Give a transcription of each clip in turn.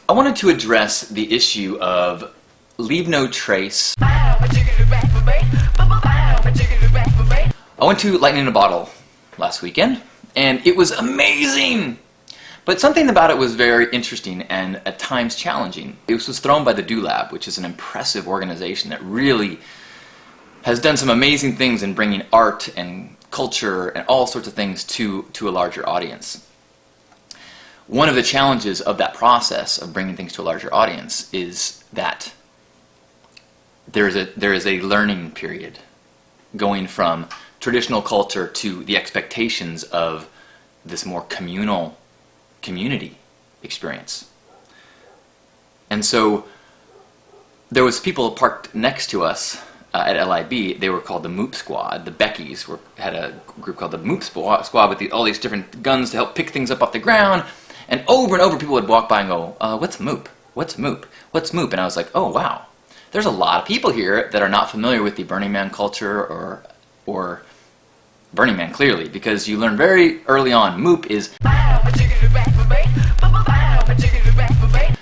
I wanted to address the issue of leave no trace. I went to Lightning in a Bottle last weekend, and it was amazing! But something about it was very interesting and at times challenging. It was thrown by the Do Lab, which is an impressive organization that really has done some amazing things in bringing art and culture and all sorts of things to a larger audience. One of the challenges of that process of bringing things to a larger audience is that there is a learning period going from traditional culture to the expectations of this more communal community experience. And so there was people parked next to us at LIB. They were called the MOOP squad. The Beckys had a group called the MOOP squad with all these different guns to help pick things up off the ground. And over people would walk by and go, what's MOOP? What's MOOP? What's MOOP? And I was like, oh wow, there's a lot of people here that are not familiar with the Burning Man culture or Burning Man, clearly, because you learn very early on, MOOP is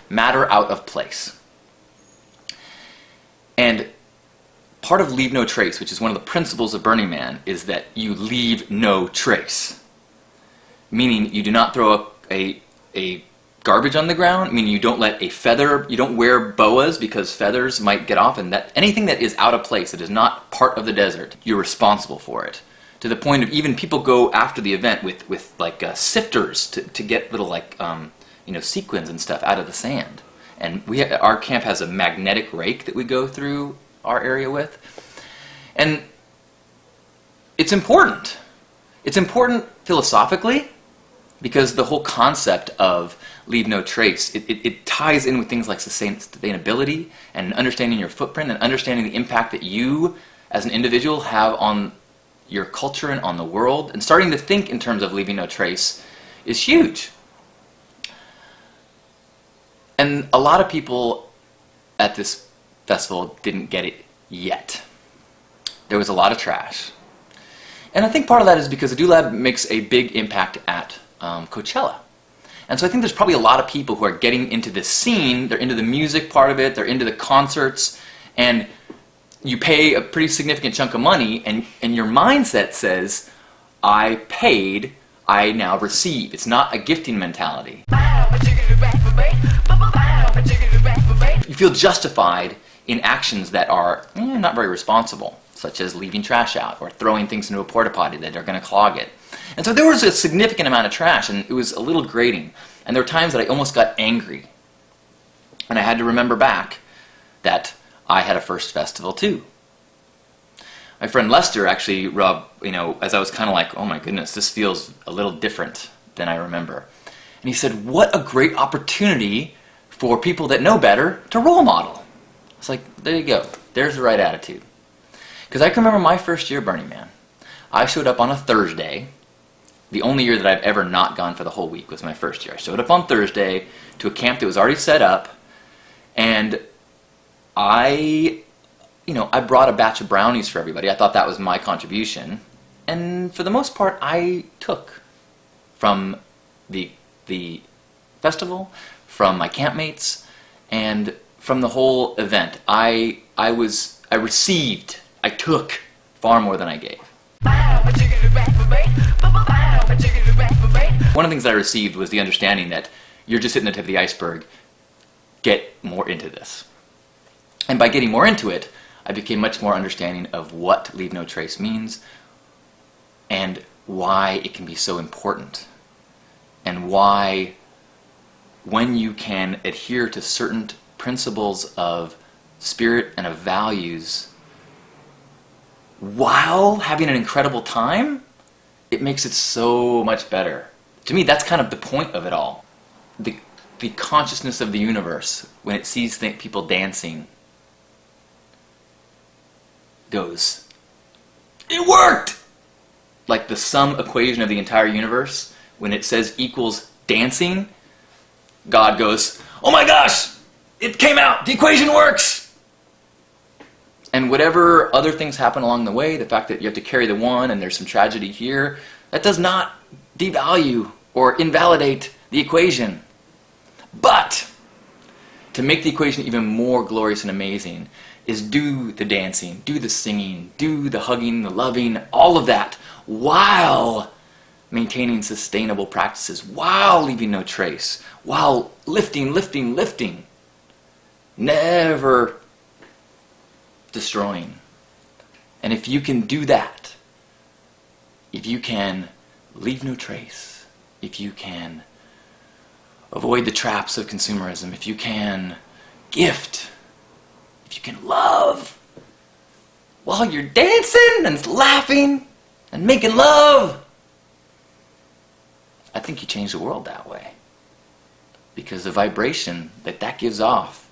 matter out of place. And part of leave no trace, which is one of the principles of Burning Man, is that you leave no trace. Meaning you do not throw up a garbage on the ground, meaning you don't let a feather, you don't wear boas because feathers might get off, and that anything that is out of place, that is not part of the desert, you're responsible for it. To the point of even people go after the event with like sifters to get little like sequins and stuff out of the sand. And our camp has a magnetic rake that we go through our area with. And it's important. It's important philosophically, because the whole concept of leave no trace, it ties in with things like sustainability and understanding your footprint and understanding the impact that you as an individual have on your culture and on the world, and starting to think in terms of leaving no trace is huge. And a lot of people at this festival didn't get it yet. There was a lot of trash. And I think part of that is because the Do Lab makes a big impact at Coachella. And so I think there's probably a lot of people who are getting into this scene. They're into the music part of it, they're into the concerts, and you pay a pretty significant chunk of money, and your mindset says, I paid, I now receive. It's not a gifting mentality. You feel justified in actions that are not very responsible, such as leaving trash out or throwing things into a porta potty that are going to clog it. And so there was a significant amount of trash, and it was a little grating. And there were times that I almost got angry. And I had to remember back that I had a first festival too. My friend Lester actually as I was kind of like, oh my goodness, this feels a little different than I remember. And he said, what a great opportunity for people that know better to role model. It's like, there you go. There's the right attitude. Because I can remember my first year Burning Man. I showed up on a Thursday. The only year that I've ever not gone for the whole week was my first year. I showed up on Thursday to a camp that was already set up, and I brought a batch of brownies for everybody. I thought that was my contribution. And for the most part, I took from the festival, from my campmates, and from the whole event. I took far more than I gave. One of the things that I received was the understanding that you're just hitting the tip of the iceberg. Get more into this. And by getting more into it, I became much more understanding of what leave no trace means and why it can be so important, and why when you can adhere to certain principles of spirit and of values while having an incredible time, it makes it so much better. To me, that's kind of the point of it all. The consciousness of the universe, when it sees people dancing, goes, it worked! Like the sum equation of the entire universe, when it says equals dancing, God goes, oh my gosh, it came out, the equation works! And whatever other things happen along the way, the fact that you have to carry the one and there's some tragedy here, that does not devalue or invalidate the equation. But to make the equation even more glorious and amazing, is do the dancing, do the singing, do the hugging, the loving, all of that, while maintaining sustainable practices, while leaving no trace, while lifting, lifting, lifting, never destroying. And if you can do that, if you can leave no trace, if you can avoid the traps of consumerism, if you can gift, if you can love while you're dancing and laughing and making love, I think you change the world that way. Because the vibration that that gives off,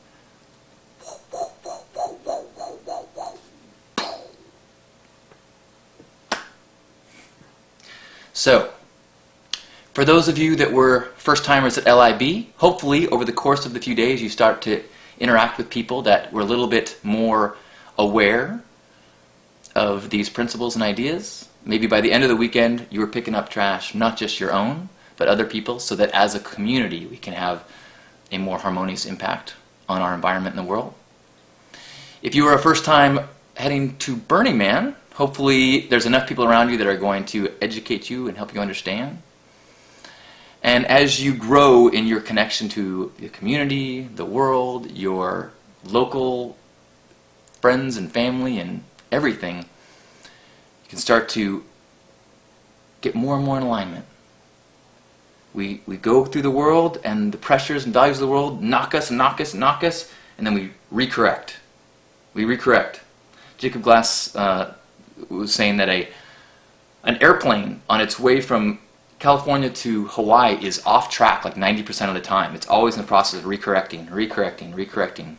so, for those of you that were first-timers at LIB, hopefully over the course of the few days you start to interact with people that were a little bit more aware of these principles and ideas. Maybe by the end of the weekend you were picking up trash, not just your own, but other people, so that as a community we can have a more harmonious impact on our environment and the world. If you were a first time heading to Burning Man, hopefully there's enough people around you that are going to educate you and help you understand. And as you grow in your connection to the community, the world, your local friends and family and everything, you can start to get more and more in alignment. We go through the world and the pressures and values of the world knock us, knock us, knock us, and then we recorrect. We recorrect. Jacob Glass was saying that an airplane on its way from California to Hawaii is off track like 90% of the time. It's always in the process of recorrecting, recorrecting, recorrecting.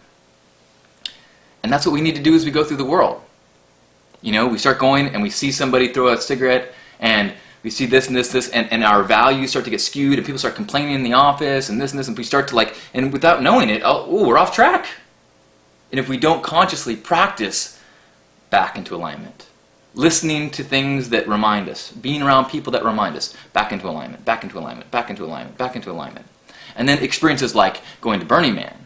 And that's what we need to do as we go through the world. You know, we start going and we see somebody throw a cigarette and we see this and this, and our values start to get skewed and people start complaining in the office and this, and we start to and without knowing it, we're off track. And if we don't consciously practice back into alignment, listening to things that remind us, being around people that remind us, back into alignment, back into alignment, back into alignment, back into alignment. And then experiences like going to Burning Man.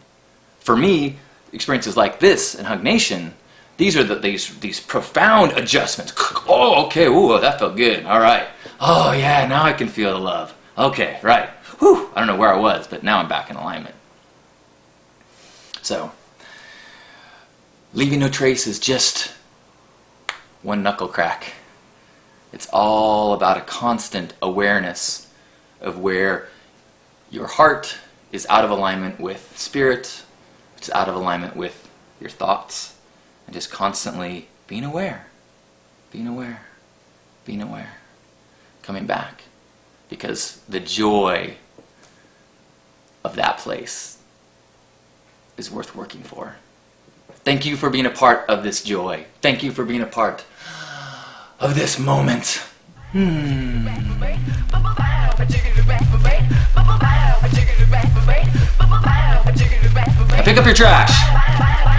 For me, experiences like this and Hug Nation, these are these profound adjustments. Oh, okay, ooh, that felt good, all right. Oh yeah, now I can feel the love. Okay, right. Whew, I don't know where I was, but now I'm back in alignment. So, leaving no trace is just one knuckle crack. It's all about a constant awareness of where your heart is out of alignment with spirit, it's out of alignment with your thoughts, and just constantly being aware, being aware, being aware, coming back, because the joy of that place is worth working for. Thank you for being a part of this joy. Thank you for being a part of this moment. Now pick up your trash.